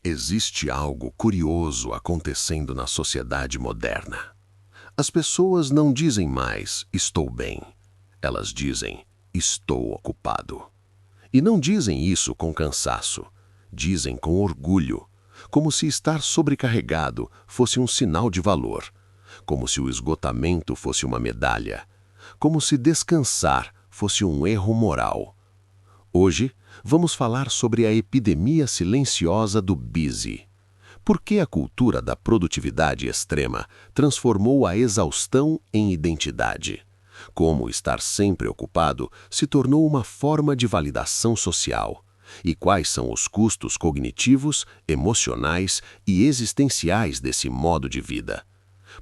Existe algo curioso acontecendo na sociedade moderna. As pessoas não dizem mais "estou bem". Elas dizem "estou ocupado". E não dizem isso com cansaço. Dizem com orgulho, como se estar sobrecarregado fosse um sinal de valor, como se o esgotamento fosse uma medalha, como se descansar fosse um erro moral. Hoje, vamos falar sobre a epidemia silenciosa do busy. Por que a cultura da produtividade extrema transformou a exaustão em identidade? Como estar sempre ocupado se tornou uma forma de validação social? E quais são os custos cognitivos, emocionais e existenciais desse modo de vida?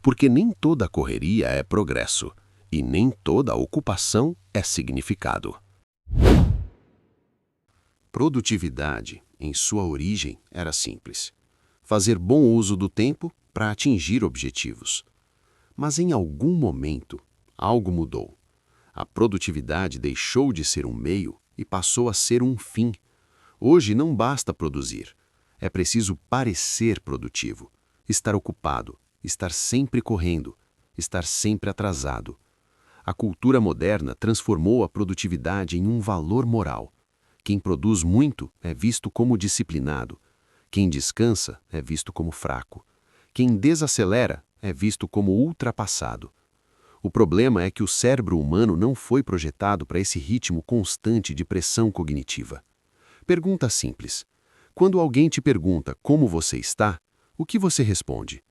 Porque nem toda correria é progresso, e nem toda ocupação é significado. Produtividade, em sua origem, era simples: fazer bom uso do tempo para atingir objetivos. Mas em algum momento, algo mudou. A produtividade deixou de ser um meio e passou a ser um fim. Hoje não basta produzir. É preciso parecer produtivo, estar ocupado, estar sempre correndo, estar sempre atrasado. A cultura moderna transformou a produtividade em um valor moral. Quem produz muito é visto como disciplinado. Quem descansa é visto como fraco. Quem desacelera é visto como ultrapassado. O problema é que o cérebro humano não foi projetado para esse ritmo constante de pressão cognitiva. Pergunta simples: quando alguém te pergunta como você está, o que você responde?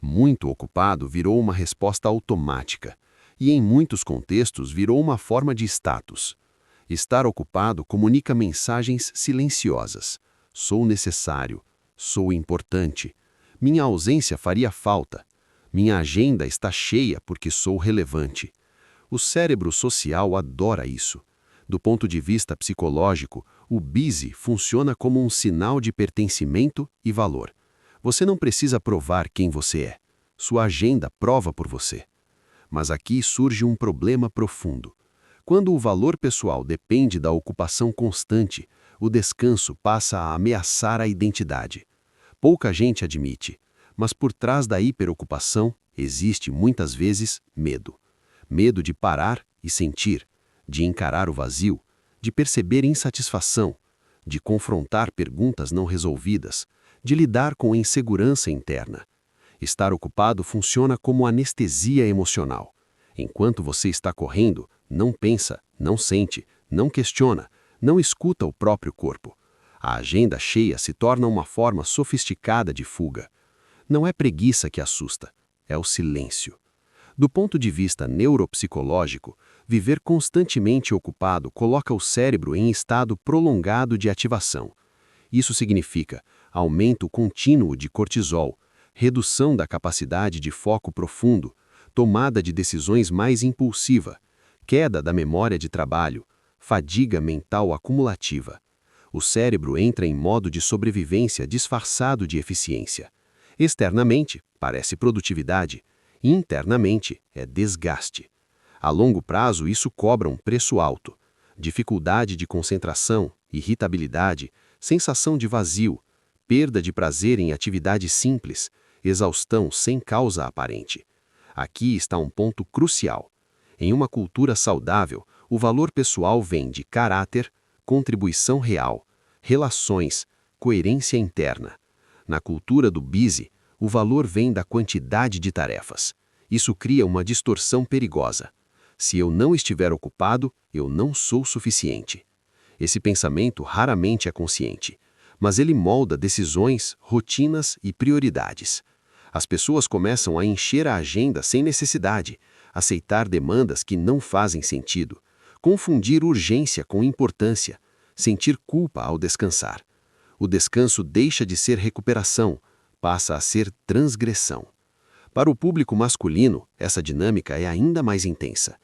Muito ocupado virou uma resposta automática, e em muitos contextos virou uma forma de status. Estar ocupado comunica mensagens silenciosas: sou necessário, sou importante, minha ausência faria falta, minha agenda está cheia porque sou relevante. O cérebro social adora isso. Do ponto de vista psicológico, o busy funciona como um sinal de pertencimento e valor. Você não precisa provar quem você é. Sua agenda prova por você. Mas aqui surge um problema profundo. Quando o valor pessoal depende da ocupação constante, o descanso passa a ameaçar a identidade. Pouca gente admite, mas por trás da hiperocupação existe muitas vezes medo. Medo de parar e sentir, de encarar o vazio, de perceber insatisfação, de confrontar perguntas não resolvidas, de lidar com a insegurança interna. Estar ocupado funciona como anestesia emocional. Enquanto você está correndo, não pensa, não sente, não questiona, não escuta o próprio corpo. A agenda cheia se torna uma forma sofisticada de fuga. Não é preguiça que assusta, é o silêncio. Do ponto de vista neuropsicológico, viver constantemente ocupado coloca o cérebro em estado prolongado de ativação. Isso significa aumento contínuo de cortisol, redução da capacidade de foco profundo, tomada de decisões mais impulsiva, queda da memória de trabalho, fadiga mental acumulativa. O cérebro entra em modo de sobrevivência disfarçado de eficiência. Externamente, parece produtividade. Internamente, é desgaste. A longo prazo, isso cobra um preço alto. Dificuldade de concentração, irritabilidade, sensação de vazio, perda de prazer em atividades simples, exaustão sem causa aparente. Aqui está um ponto crucial. Em uma cultura saudável, o valor pessoal vem de caráter, contribuição real, relações, coerência interna. Na cultura do busy, o valor vem da quantidade de tarefas. Isso cria uma distorção perigosa. Se eu não estiver ocupado, eu não sou suficiente. Esse pensamento raramente é consciente, mas ele molda decisões, rotinas e prioridades. As pessoas começam a encher a agenda sem necessidade, aceitar demandas que não fazem sentido, confundir urgência com importância, sentir culpa ao descansar. O descanso deixa de ser recuperação, passa a ser transgressão. Para o público masculino, essa dinâmica é ainda mais intensa.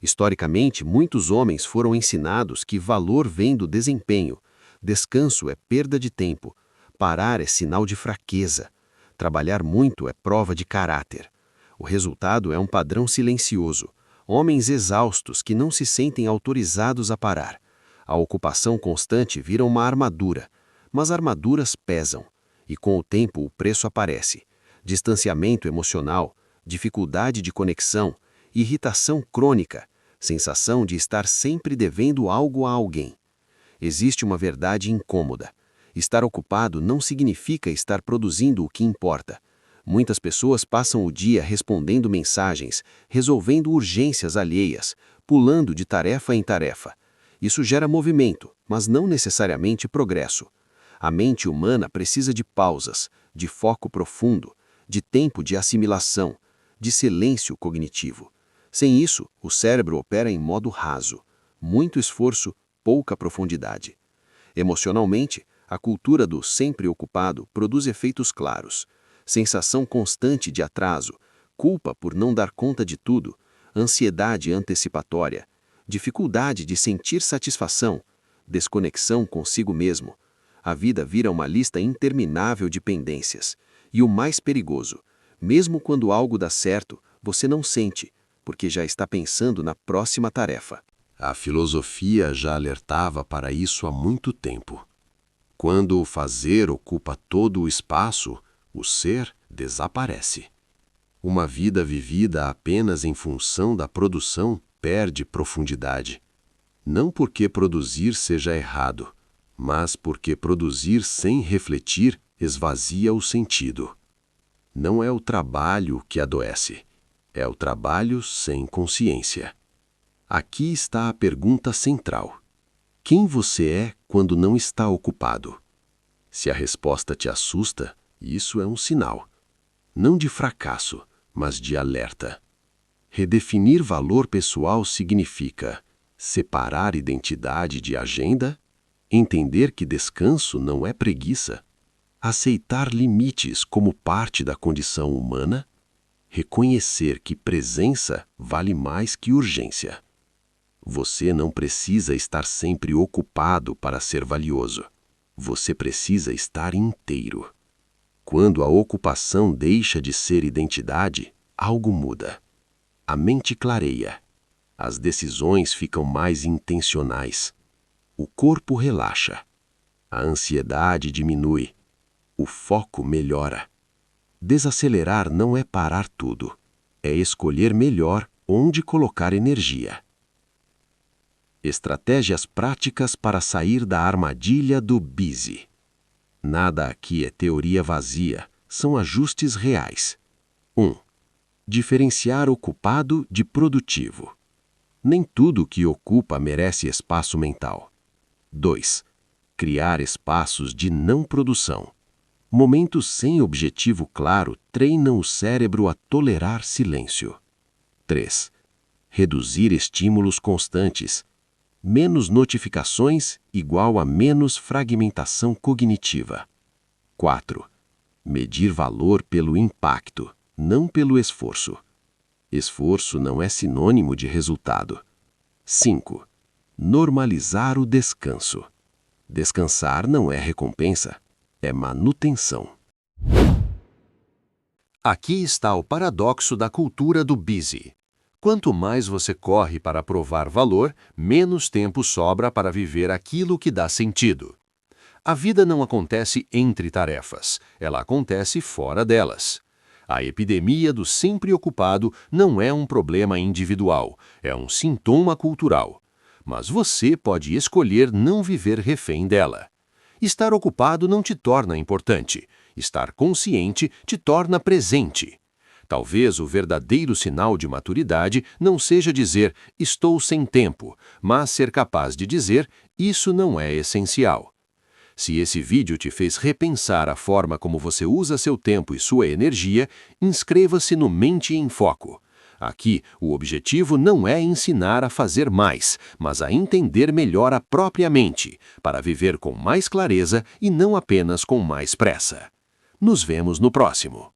Historicamente, muitos homens foram ensinados que valor vem do desempenho, descanso é perda de tempo, parar é sinal de fraqueza. Trabalhar muito é prova de caráter. O resultado é um padrão silencioso. Homens exaustos que não se sentem autorizados a parar. A ocupação constante vira uma armadura, mas armaduras pesam. E com o tempo o preço aparece. Distanciamento emocional, dificuldade de conexão, irritação crônica, sensação de estar sempre devendo algo a alguém. Existe uma verdade incômoda. Estar ocupado não significa estar produzindo o que importa. Muitas pessoas passam o dia respondendo mensagens, resolvendo urgências alheias, pulando de tarefa em tarefa. Isso gera movimento, mas não necessariamente progresso. A mente humana precisa de pausas, de foco profundo, de tempo de assimilação, de silêncio cognitivo. Sem isso, o cérebro opera em modo raso. Muito esforço, pouca profundidade. Emocionalmente, a cultura do sempre ocupado produz efeitos claros. Sensação constante de atraso, culpa por não dar conta de tudo, ansiedade antecipatória, dificuldade de sentir satisfação, desconexão consigo mesmo. A vida vira uma lista interminável de pendências. E o mais perigoso, mesmo quando algo dá certo, você não sente, porque já está pensando na próxima tarefa. A filosofia já alertava para isso há muito tempo. Quando o fazer ocupa todo o espaço, o ser desaparece. Uma vida vivida apenas em função da produção perde profundidade. Não porque produzir seja errado, mas porque produzir sem refletir esvazia o sentido. Não é o trabalho que adoece, é o trabalho sem consciência. Aqui está a pergunta central. Quem você é quando não está ocupado? Se a resposta te assusta, isso é um sinal. Não de fracasso, mas de alerta. Redefinir valor pessoal significa separar identidade de agenda, entender que descanso não é preguiça, aceitar limites como parte da condição humana, reconhecer que presença vale mais que urgência. Você não precisa estar sempre ocupado para ser valioso. Você precisa estar inteiro. Quando a ocupação deixa de ser identidade, algo muda. A mente clareia. As decisões ficam mais intencionais. O corpo relaxa. A ansiedade diminui. O foco melhora. Desacelerar não é parar tudo. É escolher melhor onde colocar energia. Estratégias práticas para sair da armadilha do busy. Nada aqui é teoria vazia, são ajustes reais. 1. Diferenciar ocupado de produtivo. Nem tudo que ocupa merece espaço mental. 2. Criar espaços de não produção. Momentos sem objetivo claro treinam o cérebro a tolerar silêncio. 3. Reduzir estímulos constantes. Menos notificações igual a menos fragmentação cognitiva. 4. Medir valor pelo impacto, não pelo esforço. Esforço não é sinônimo de resultado. 5. Normalizar o descanso. Descansar não é recompensa, é manutenção. Aqui está o paradoxo da cultura do busy. Quanto mais você corre para provar valor, menos tempo sobra para viver aquilo que dá sentido. A vida não acontece entre tarefas, ela acontece fora delas. A epidemia do sempre ocupado não é um problema individual, é um sintoma cultural. Mas você pode escolher não viver refém dela. Estar ocupado não te torna importante, estar consciente te torna presente. Talvez o verdadeiro sinal de maturidade não seja dizer estou sem tempo, mas ser capaz de dizer isso não é essencial. Se esse vídeo te fez repensar a forma como você usa seu tempo e sua energia, inscreva-se no Mente em Foco. Aqui, o objetivo não é ensinar a fazer mais, mas a entender melhor a própria mente, para viver com mais clareza e não apenas com mais pressa. Nos vemos no próximo.